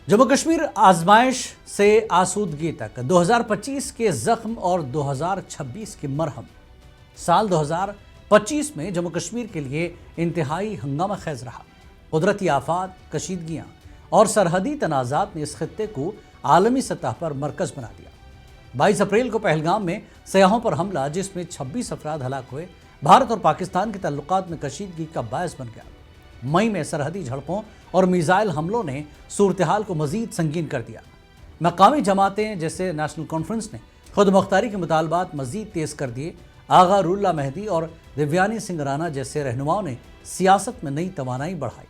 जम्मू कश्मीर आजमाइश से आसूदगी तक 2025 के जख्म और 2026 की मरहम। साल 2025 में जम्मू कश्मीर के लिए इंतहाई हंगामा खेज रहा। कुदरती आफात, कशीदगियाँ और सरहदी तनाज़ात ने इस खत्ते को आलमी सतह पर मरकज़ बना दिया। 22 अप्रैल को पहलगाम में सयाहों पर हमला, जिसमें 26 अफराद हलाक हुए, भारत और पाकिस्तान के ताल्लुकात में कशीदगी का बायस बन गया। मई में सरहदी झड़पों और मिसाइल हमलों ने सूरत हाल को मजीद संगीन कर दिया। मकामी जमातें जैसे नेशनल कॉन्फ्रेंस ने खुद मुख्तारी के मुतालबात मजीद तेज़ कर दिए। आगा रुल्ला मेहदी और दिव्यानी सिंह राणा जैसे रहनुमाओं ने सियासत में नई तवानाई बढ़ाई।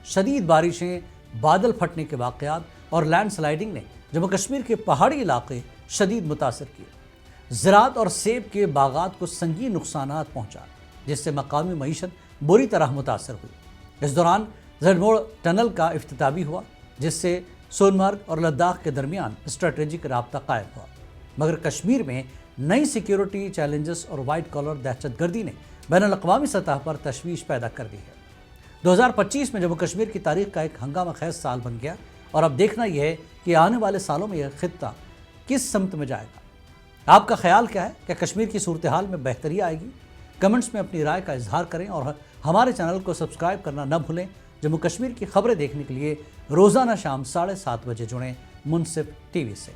शदीद बारिशें, बादल फटने के वाक़यात और लैंड स्लाइडिंग ने जम्मू कश्मीर के पहाड़ी इलाके शदीद मुतासर किए। ज़राअत और सेब के बागात को संगीन नुकसानात पहुँचा, जिससे मकामी मईशत बुरी तरह मुतासर हुई। इस दौरान ज़ेडमोड़ टनल का इफ्तिताह भी हुआ, जिससे सोनमर्ग और लद्दाख के दरमियान स्ट्रेटेजिक राब्ता कायम हुआ। मगर कश्मीर में नई सिक्योरिटी चैलेंजेस और वाइट कॉलर दहशतगर्दी ने बैनुल-अक़वामी सतह पर तशवीश पैदा कर दी है। 2025 में जम्मू कश्मीर की तारीख का एक हंगामा खेज साल बन गया और अब देखना यह है कि आने वाले सालों में यह खित्ता किस समत में जाएगा। आपका ख्याल क्या है? क्या कश्मीर की सूरत हाल में बेहतरी आएगी? कमेंट्स में अपनी राय का इजहार करें और हमारे चैनल को सब्सक्राइब करना न भूलें। जम्मू कश्मीर की खबरें देखने के लिए रोज़ाना शाम 7:30 बजे जुड़ें मुनसिफ टीवी से।